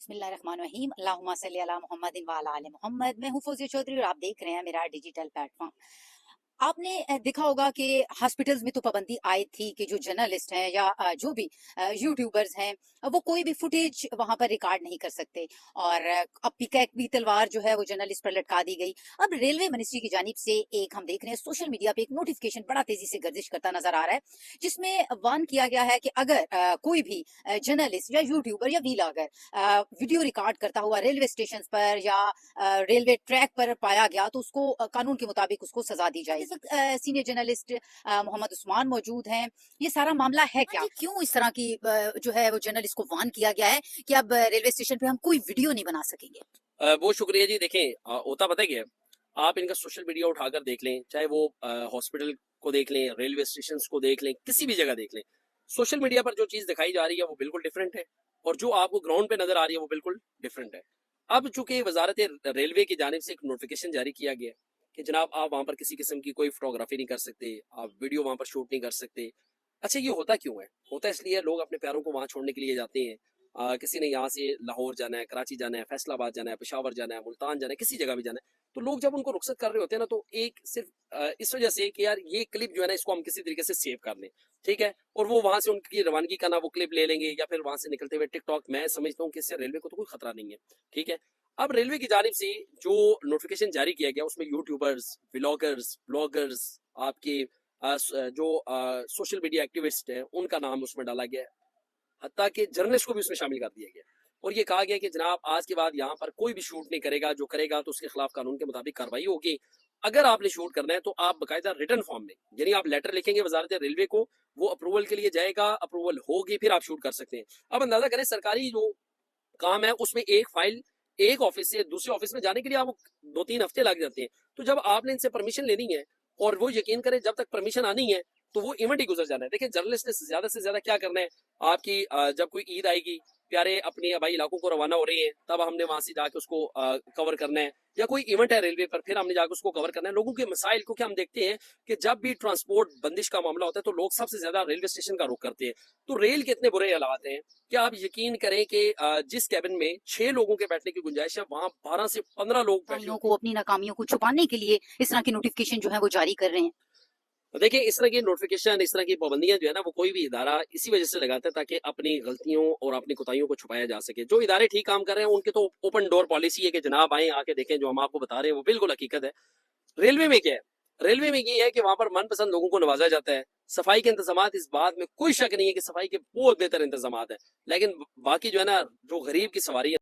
बिस्मिल्लाहिर्रहमानिर्रहीम अल्लाहुम्मा सल्ली अला मुहम्मदिन व अला आलि मोहम्मद। मैं हूँ फौजिया चौधरी और आप देख रहे हैं मेरा डिजिटल प्लेटफॉर्म। आपने देखा होगा कि हॉस्पिटल्स में तो पाबंदी आई थी कि जो जर्नलिस्ट हैं या जो भी यूट्यूबर्स हैं वो कोई भी फुटेज वहां पर रिकॉर्ड नहीं कर सकते। और अब पिकैक भी तलवार जो है वो जर्नलिस्ट पर लटका दी गई। अब रेलवे मिनिस्ट्री की जानिब से एक हम देख रहे हैं सोशल मीडिया पे एक नोटिफिकेशन बड़ा तेजी से गर्दिश करता नजर आ रहा है, जिसमें वार्न किया गया है कि अगर कोई भी जर्नलिस्ट या यूट्यूबर या व्लॉगर वीडियो रिकॉर्ड करता हुआ रेलवे स्टेशन पर या रेलवे ट्रैक पर पाया गया तो उसको कानून के मुताबिक उसको सजा दी जाए। इस वक्त सीनियर जर्नलिस्ट मोहम्मद उस्मान मौजूद हैं। ये सारा मामला है क्या, क्यों इस तरह की जो है वो जर्नलिस्ट को वार्न किया गया है कि अब रेलवे स्टेशन पे हम कोई वीडियो नहीं बना सकेंगे? बहुत शुक्रिया जी। देखें, होता पता है क्या है? आप इनका सोशल मीडिया उठाकर देख लें, चाहे वो हॉस्पिटल को देख लें, रेलवे स्टेशन को देख लें, किसी भी जगह देख लें, सोशल मीडिया पर जो चीज़ दिखाई जा रही है वो बिल्कुल डिफरेंट है और जो आपको ग्राउंड पे नजर आ रही है वो बिल्कुल डिफरेंट है। अब चूंकि वजारत रेलवे की जानिब से एक नोटिफिकेशन जारी किया गया है कि जनाब आप वहां पर किसी किस्म की कोई फोटोग्राफी नहीं कर सकते, आप वीडियो वहां पर शूट नहीं कर सकते। अच्छा, ये होता क्यों है? होता इसलिए लोग अपने प्यारों को वहां छोड़ने के लिए जाते हैं। किसी ने यहाँ से लाहौर जाना है, कराची जाना है, फैसलाबाद जाना है, पेशावर जाना है, मुल्तान जाना है, किसी जगह भी जाना है, तो लोग जब उनको रुखसत कर रहे होते हैं ना, तो एक सिर्फ इस वजह से कि यार ये क्लिप जो है ना इसको हम किसी तरीके से सेव कर लें, ठीक है, और वो वहां से उनकी रवानगी का ना वो क्लिप ले लेंगे या फिर वहां से निकलते हुए टिकटॉक। मैं समझता हूँ कि इससे रेलवे को तो कोई खतरा नहीं है, ठीक है। अब रेलवे की जानिब से जो नोटिफिकेशन जारी किया गया उसमें यूट्यूबर्स, व्लॉगर्स, ब्लॉगर्स, आपके जो सोशल मीडिया एक्टिविस्ट है उनका नाम उसमें डाला गया है, हत्ता कि जर्नलिस्ट को भी उसमें शामिल कर दिया गया और ये कहा गया कि जनाब आज के बाद यहाँ पर कोई भी शूट नहीं करेगा, जो करेगा तो उसके खिलाफ कानून के मुताबिक कार्रवाई होगी। अगर आपने शूट करना है तो आप बाकायदा रिटर्न फॉर्म में, यानी आप लेटर लिखेंगे वजारत रेलवे को, वो अप्रूवल के लिए जाएगा, अप्रूवल होगी, फिर आप शूट कर सकते हैं। अब अंदाजा करें सरकारी जो काम है उसमें एक फाइल एक ऑफिस से दूसरे ऑफिस में जाने के लिए आपको 2-3 हफ्ते लग जाते हैं। तो जब आपने इनसे परमिशन लेनी है और वो यकीन करें जब तक परमिशन आनी है तो वो इवेंट ही गुजर जाना है। देखिए, जर्नलिस्ट ने ज्यादा से ज्यादा क्या करना है, आपकी जब कोई ईद आएगी, प्यारे अपने आबाई इलाकों को रवाना हो रहे हैं, तब हमने वहां से जाके उसको कवर करना है, या कोई इवेंट है रेलवे पर, फिर हमने जाकर उसको कवर करना है। लोगों के मसाइल, क्योंकि हम देखते हैं कि जब भी ट्रांसपोर्ट बंदिश का मामला होता है तो लोग सबसे ज्यादा रेलवे स्टेशन का रुख करते हैं। तो रेल के इतने बुरे हालात हैं कि आप यकीन करें कि जिस कैबिन में 6 लोगों के बैठने की गुंजाइश है वहां 12 से 15 लोग बैठे को अपनी नाकामियों को छुपाने के लिए इस तरह की नोटिफिकेशन जो है वो जारी कर रहे हैं। तो देखिए, इस तरह की नोटिफिकेशन, इस तरह की पाबंदियां जो है ना वो कोई भी इदारा इसी वजह से लगाता है ताकि अपनी गलतियों और अपनी कोताहियों को छुपाया जा सके। जो इदारे ठीक काम कर रहे हैं उनके तो ओपन डोर पॉलिसी है कि जनाब आए, आके देखें, जो हम आपको बता रहे हैं वो बिल्कुल हकीकत है। रेलवे में क्या है? रेलवे में ये है कि वहां पर मनपसंद लोगों को नवाजा जाता है। सफाई के इंतजाम, इस बात में कोई शक नहीं है कि सफाई के बहुत बेहतर इंतजाम है, लेकिन बाकी जो है ना, जो गरीब की सवारी है